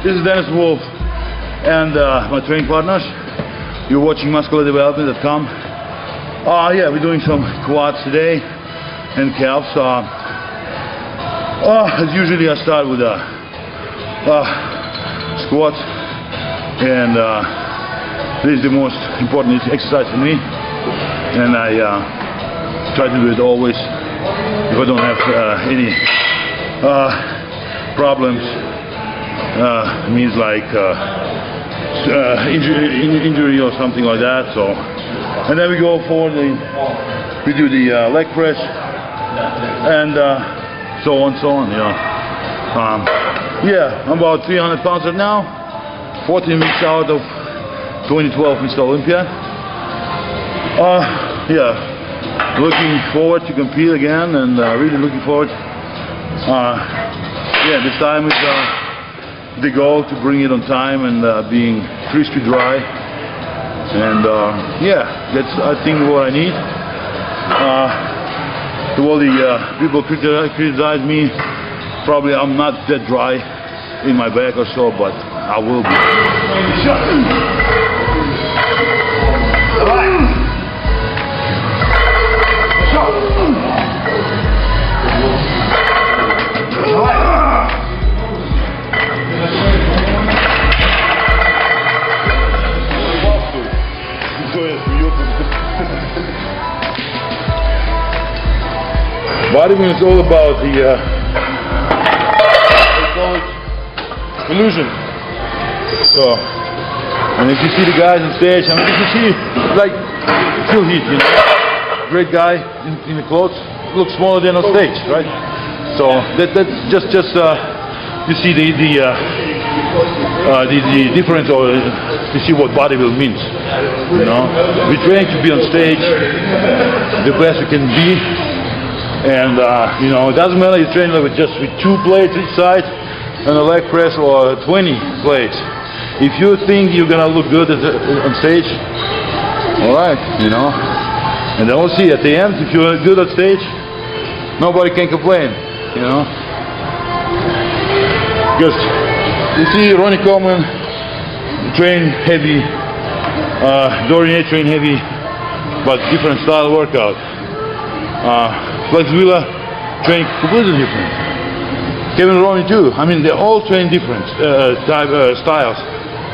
This is Dennis Wolf and my training partners. You're watching musculardevelopment.com. Yeah, we're doing some quads today and calves. As usually, I start with squats, and this is the most important exercise for me, and I try to do it always if I don't have any problems. Means like injury or something like that. So, and then we go forward and we do the leg press and so on, you know. Yeah, I'm about 300 pounds right now. 14 weeks out of 2012 Mr. Olympia. Yeah, looking forward to compete again, and really looking forward. Yeah, this time is the goal to bring it on time and being crispy dry, and yeah, that's I think what I need. To all the people criticize me, probably I'm not that dry in my back or so, but I will be. Bodybuilding is all about the illusion. So, and if you see the guys on stage, I mean, if you see like Phil Heath, you know, great guy in the clothes, looks smaller than on stage, right? So that's just you see the difference, or you see what bodybuilding means. You know, we're trying to be on stage the best we can be. And you know, it doesn't matter you train with just with 2 plates each side and a leg press, or 20 plates. If you think you're gonna look good on stage, all right, you know. And then we'll see at the end, if you're good on stage, nobody can complain, you know. Because you see Ronnie Coleman train heavy, Dorian train heavy, but different style workout. Flexibility train completely different. Kevin Roney too. I mean, they all train different styles,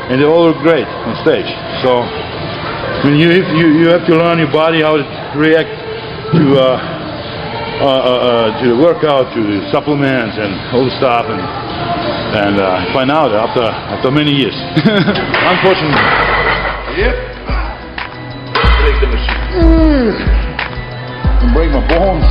and they all look great on stage. So, I mean, you have to learn your body how to react to the workout, to the supplements, and all the stuff, and find out after many years. Unfortunately. Yep. Break the machine. Break my bones.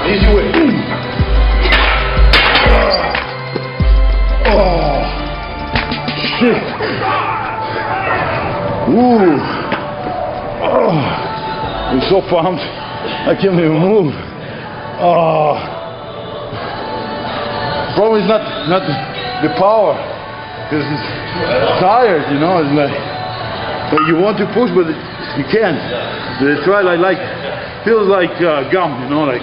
Easy way. Oh, shit. Ooh. Oh, I'm so pumped. I can't even move. Oh. Problem is not the power, because it's tired, you know. It's like you want to push, but you can't. They try like feels like gum, you know, like.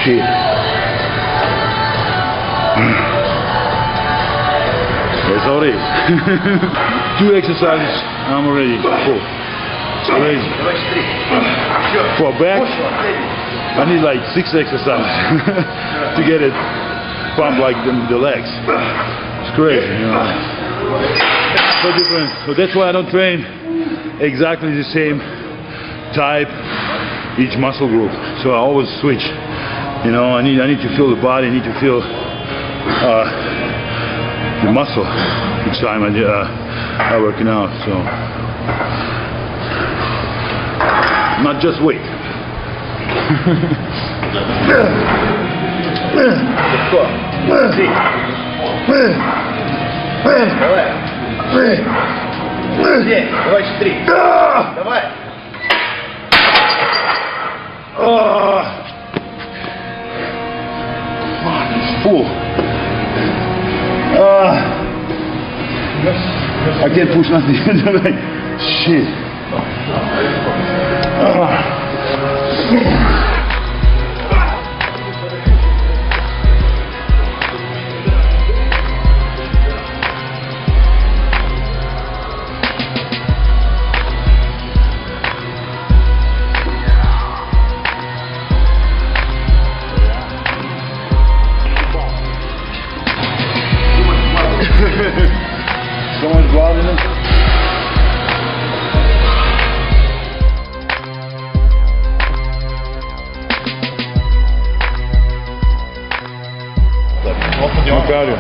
Shit. That's how it is. 2 exercises, I'm already full. It's crazy. For back, I need like 6 exercises to get it pumped like the legs. It's crazy, you know. So different. So that's why I don't train exactly the same type each muscle group. So I always switch. You know, I need to feel the body. I need to feel the muscle each time I'm working out. So not just weight. Давай 4. Давай. It's full. I can't push nothing. Shit. So much blood in it. No cardio.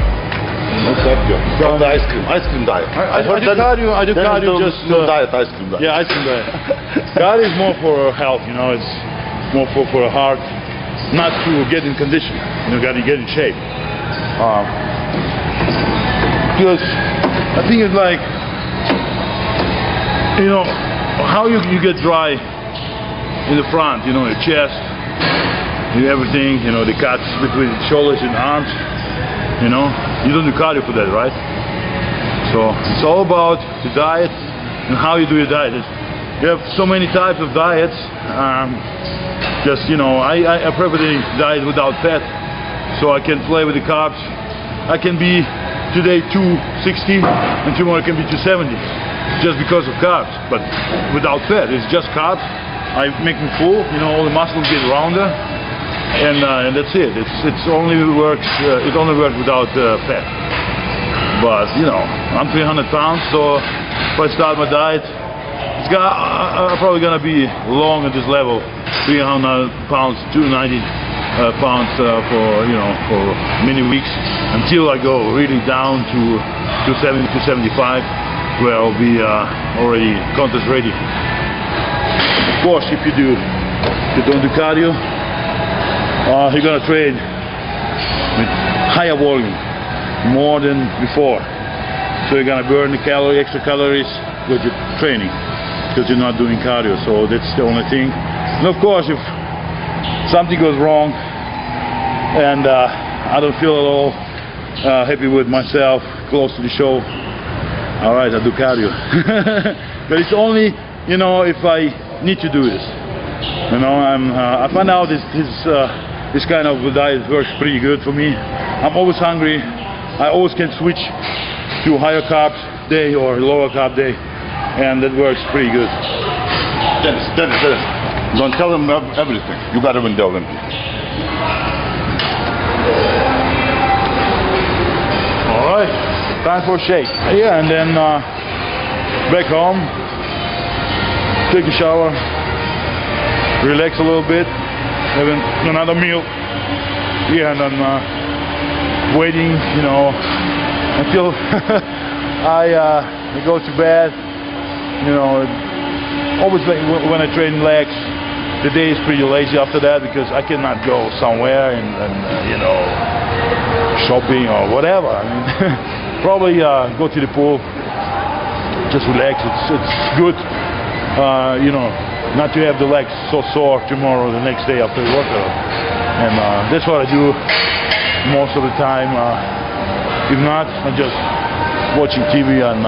No cardio. From the ice cream diet. I do cardio just no diet, ice cream diet. Yeah, ice cream diet. Cardio is more for health, you know. It's more for the heart, not to get in condition. You got to get in shape. Because I think it's like, you know, how you get dry in the front, you know, your chest, everything, you know, the cuts between the shoulders and arms, you know, you don't do cardio for that, right? So it's all about the diet and how you do your diet. You have so many types of diets. Just, you know, I prefer the diet without fat, so I can play with the carbs. I can be today 260 and tomorrow can be 270 just because of carbs, but without fat. It's just carbs. I make me full, you know, all the muscles get rounder, and that's it. It only works without fat. But you know, I'm 300 pounds, so if I start my diet, I'm probably gonna be long at this level, 300 pounds, 290 pounds for, you know, for many weeks, until I go really down to 270, 275, where I'll be already contest ready. Of course, if you don't do cardio, you're gonna train with higher volume, more than before. So you're gonna burn the extra calories with your training, because you're not doing cardio. So that's the only thing. And of course, if something goes wrong and I don't feel at all happy with myself close to the show, all right, I do cardio. But it's only, you know, if I need to do this. You know, I find out this kind of diet works pretty good for me. I'm always hungry. I always can switch to higher carb day or lower carb day, and that works pretty good. Dennis, don't tell them everything. You gotta win the Olympia. All right, time for a shake. Yeah, and then back home, take a shower, relax a little bit, have another meal. Yeah, and then waiting, you know, until I go to bed. You know, always when I train legs, the day is pretty lazy after that, because I cannot go somewhere and you know, shopping or whatever. I mean, probably go to the pool, just relax. It's good, you know, not to have the legs so sore tomorrow, the next day after the workout. And that's what I do most of the time. If not, I'm just watching TV on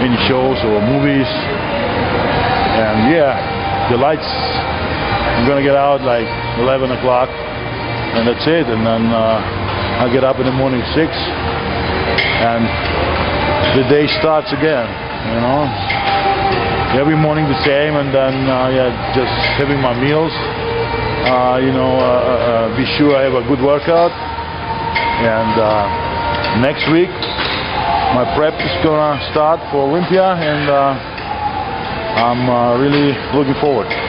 any shows or movies. And yeah, the lights, I'm gonna get out like 11 o'clock, and that's it. And then I get up in the morning 6, and the day starts again, you know. Every morning the same, and then yeah, just having my meals, be sure I have a good workout. And next week, my prep is gonna start for Olympia, and I'm really looking forward.